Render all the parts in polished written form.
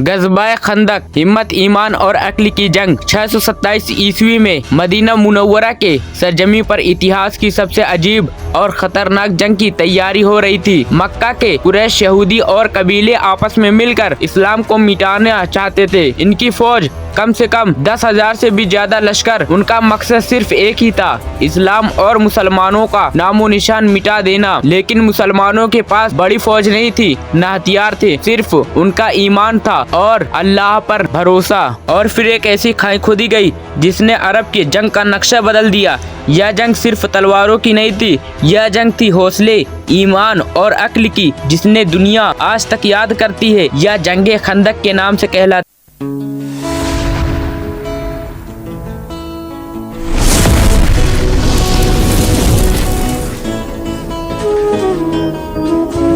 गज़बाए खंदक, हिम्मत, ईमान और अक्ल की जंग। 627 ईस्वी में मदीना मुनव्वरा के सरजमी पर इतिहास की सबसे अजीब और खतरनाक जंग की तैयारी हो रही थी। मक्का के कुरैश, यहूदी और कबीले आपस में मिलकर इस्लाम को मिटाना चाहते थे। इनकी फौज कम से कम 10,000 से भी ज्यादा लश्कर। उनका मकसद सिर्फ एक ही था, इस्लाम और मुसलमानों का नामो निशान मिटा देना। लेकिन मुसलमानों के पास बड़ी फौज नहीं थी, न हथियार थे, सिर्फ उनका ईमान था और अल्लाह पर भरोसा। और फिर एक ऐसी खाई खोदी गई जिसने अरब की जंग का नक्शा बदल दिया। यह जंग सिर्फ तलवारों की नहीं थी, यह जंग थी हौसले, ईमान और अक्ल की, जिसने दुनिया आज तक याद करती है। यह जंगे खंदक के नाम से कहलाती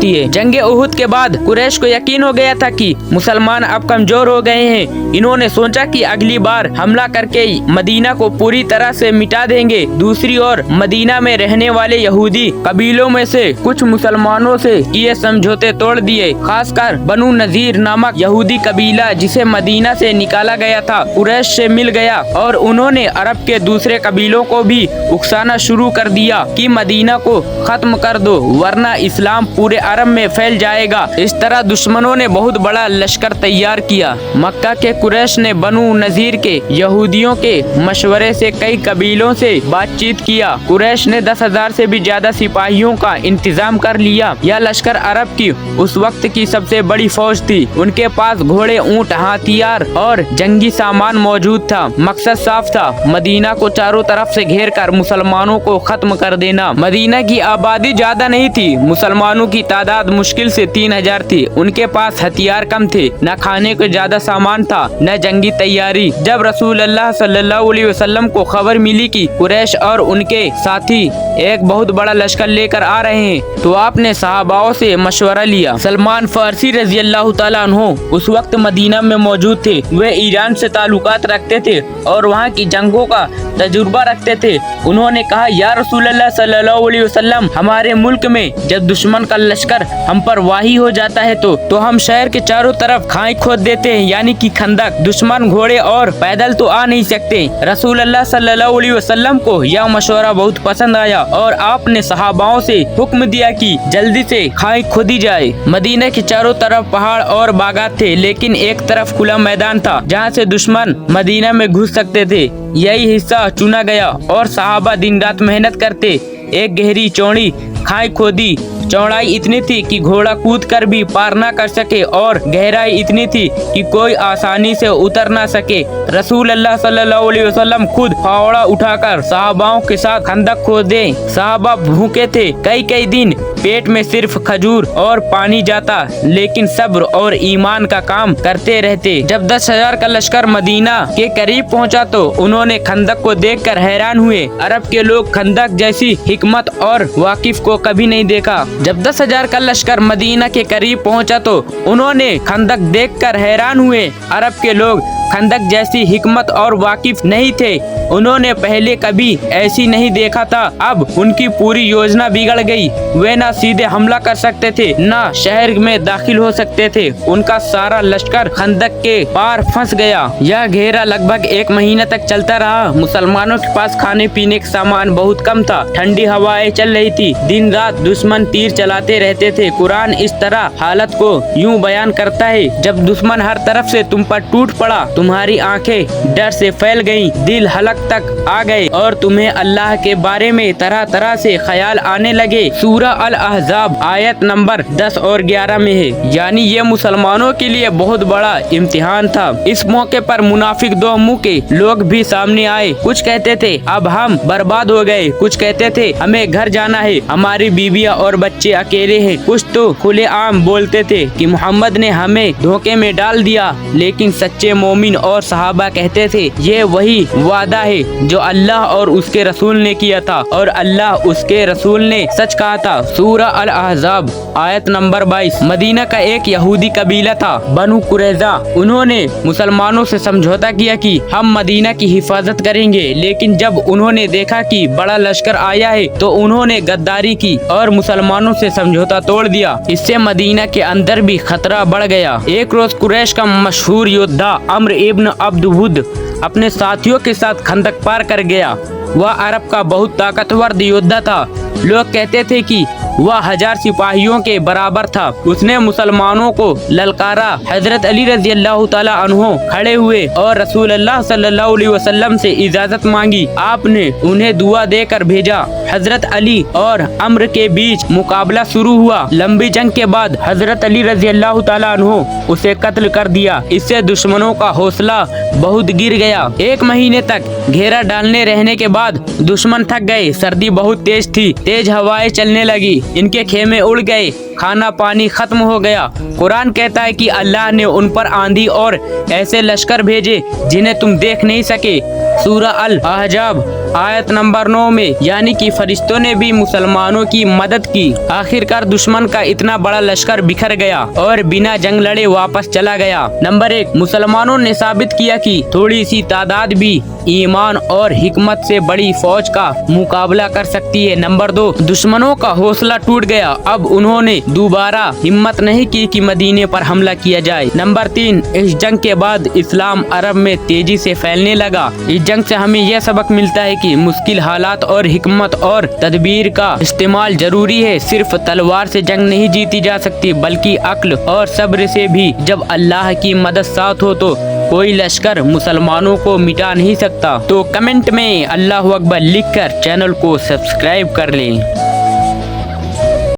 है। जंगे उहुद के बाद कुरैश को यकीन हो गया था कि मुसलमान अब कमजोर हो गए हैं। इन्होंने सोचा कि अगली बार हमला करके मदीना को पूरी तरह से मिटा देंगे। दूसरी ओर मदीना में रहने वाले यहूदी कबीलों में से कुछ मुसलमानों से ये समझौते तोड़ दिए। खासकर बनु नजीर नामक यहूदी कबीला, जिसे मदीना से निकाला गया था, कुरैश से मिल गया और उन्होंने अरब के दूसरे कबीलों को भी उकसाना शुरू कर दिया कि मदीना को खत्म कर दो, वरना इस्लाम पूरे अरब में फैल जाएगा। इस तरह दुश्मनों ने बहुत बड़ा लश्कर तैयार किया। मक्का के कुरैश ने बनु नजीर के यहूदियों के मशवरे से कई कबीलों से बातचीत किया। कुरैश ने 10,000 से भी ज्यादा सिपाहियों का इंतजाम कर लिया। यह लश्कर अरब की उस वक्त की सबसे बड़ी फौज थी। उनके पास घोड़े, ऊंट, हथियार और जंगी सामान मौजूद था। मकसद साफ था, मदीना को चारों तरफ से घेर कर मुसलमानों को खत्म कर देना। मदीना की आबादी ज्यादा नहीं थी, मुसलमानों की तादाद मुश्किल से 3,000 थी। उनके पास हथियार कम थे, न खाने को ज्यादा सामान था, न जंगी तैयारी। जब रसूल अल्लाह सल्लल्लाहु अलैहि वसल्लम को खबर मिली कि कुरैश और उनके साथी एक बहुत बड़ा लश्कर लेकर आ रहे हैं, तो आपने सहाबाओं से मशवरा लिया। सलमान फारसी रजी अल्लाह ताला अन्हु उस वक्त मदीना में मौजूद थे। वे ईरान से ताल्लुकात रखते थे और वहाँ की जंगों का तजुर्बा रखते थे। उन्होंने कहा, या रसूल अल्लाह सल्लल्लाहु अलैहि वसल्लम, हमारे मुल्क में जब दुश्मन का लश्कर हम पर वाही हो जाता है तो हम शहर के चारों तरफ खाई खोद देते हैं, यानी कि खंदक। दुश्मन घोड़े और पैदल तो आ नहीं सकते। रसूल अल्लाह सल्लल्लाहु अलैहि वसल्लम को यह मशवरा बहुत पसंद आया और आपने सहाबाओं से हुक्म दिया कि जल्दी से खाई खोदी जाए। मदीना के चारों तरफ पहाड़ और बागात थे, लेकिन एक तरफ खुला मैदान था जहाँ से दुश्मन मदीना में घुस सकते थे। यही हिस्सा चुना गया और सहाबा दिन रात मेहनत करते। एक गहरी चौड़ी खाई खोदी। चौड़ाई इतनी थी कि घोड़ा कूद कर भी पार न कर सके और गहराई इतनी थी कि कोई आसानी से उतर न सके। रसूल अल्लाह सल्लल्लाहु अलैहि वसल्लम खुद फावड़ा उठाकर सहाबाओं के साथ खंदक खोदे। सहाबा भूखे थे, कई दिन पेट में सिर्फ खजूर और पानी जाता, लेकिन सब्र और ईमान का काम करते रहते। जब 10,000 का लश्कर मदीना के करीब पहुंचा तो उन्होंने खंदक को देखकर हैरान हुए। अरब के लोग खंदक जैसी हिकमत और वाकिफ को कभी नहीं देखा। जब 10,000 का लश्कर मदीना के करीब पहुंचा तो उन्होंने खंदक देखकर हैरान हुए। अरब के लोग खंदक जैसी हिकमत और वाकिफ नहीं थे। उन्होंने पहले कभी ऐसी नहीं देखा था। अब उनकी पूरी योजना बिगड़ गई। वे ना सीधे हमला कर सकते थे, ना शहर में दाखिल हो सकते थे। उनका सारा लश्कर खंदक के पार फंस गया। यह घेरा लगभग 1 महीना तक चलता रहा। मुसलमानों के पास खाने पीने का सामान बहुत कम था। ठंडी हवाएं चल रही थी। दिन रात दुश्मन तीर चलाते रहते थे। कुरान इस तरह हालत को यूं बयान करता है, जब दुश्मन हर तरफ से तुम पर टूट पड़ा, तुम्हारी आंखें डर से फैल गईं, दिल हलक तक आ गए और तुम्हें अल्लाह के बारे में तरह तरह से ख्याल आने लगे। सूरह अल अहज़ाब आयत नंबर 10 और 11 में है। यानी ये मुसलमानों के लिए बहुत बड़ा इम्तिहान था। इस मौके पर मुनाफिक दो मुंह के लोग भी सामने आए। कुछ कहते थे अब हम बर्बाद हो गए, कुछ कहते थे हमें घर जाना है, हमारी बीवियां और बच्चे अकेले हैं। कुछ तो खुले आम बोलते थे कि मोहम्मद ने हमें धोखे में डाल दिया। लेकिन सच्चे मोमिन मोमिन और सहाबा कहते थे ये वही वादा है जो अल्लाह और उसके रसूल ने किया था और अल्लाह उसके रसूल ने सच कहा था। सूरह अल अहज़ाब आयत नंबर 22। मदीना का एक यहूदी कबीला था बनु कुरैजा। उन्होंने मुसलमानों से समझौता किया कि हम मदीना की हिफाजत करेंगे, लेकिन जब उन्होंने देखा कि बड़ा लश्कर आया है तो उन्होंने गद्दारी की और मुसलमानों से समझौता तोड़ दिया। इससे मदीना के अंदर भी खतरा बढ़ गया। एक रोज कुरैश का मशहूर योद्धा अम्र इब्न अब्द वुद अपने साथियों के साथ खंदक पार कर गया। वह अरब का बहुत ताकतवर योद्धा था। लोग कहते थे कि वह 1000 सिपाहियों के बराबर था। उसने मुसलमानों को ललकारा। हजरत अली रजी अल्लाह ताला अन्हो खड़े हुए और रसूल अल्लाह सल्लल्लाहु अलैहि वसल्लम से इजाजत मांगी। आपने उन्हें दुआ देकर भेजा। हजरत अली और अम्र के बीच मुकाबला शुरू हुआ। लंबी जंग के बाद हजरत अली रजी अल्लाह ताला अन्हो उसे कत्ल कर दिया। इससे दुश्मनों का हौसला बहुत गिर गया। 1 महीने तक घेरा डालने रहने के बाद दुश्मन थक गए। सर्दी बहुत तेज थी। तेज हवाएं चलने लगी। इनके खेमे उड़ गए। खाना पानी खत्म हो गया। कुरान कहता है कि अल्लाह ने उन पर आंधी और ऐसे लश्कर भेजे जिन्हें तुम देख नहीं सके। सूरह अल अहज़ाब आयत नंबर 9 में, यानी कि फरिश्तों ने भी मुसलमानों की मदद की। आखिरकार दुश्मन का इतना बड़ा लश्कर बिखर गया और बिना जंग लड़े वापस चला गया। नंबर 1, मुसलमानों ने साबित किया कि थोड़ी सी तादाद भी ईमान और हिकमत से बड़ी फौज का मुकाबला कर सकती है। नंबर 2, दुश्मनों का हौसला टूट गया। अब उन्होंने दोबारा हिम्मत नहीं की कि मदीने पर हमला किया जाए। नंबर 3, इस जंग के बाद इस्लाम अरब में तेजी से फैलने लगा। इस जंग से हमें यह सबक मिलता है कि मुश्किल हालात और हिकमत और तदबीर का इस्तेमाल जरूरी है। सिर्फ तलवार से जंग नहीं जीती जा सकती, बल्कि अक्ल और सब्र से भी। जब अल्लाह की मदद साथ हो तो कोई लश्कर मुसलमानों को मिटा नहीं सकता। तो कमेंट में अल्लाहु अकबर लिखकर चैनल को सब्सक्राइब कर लें।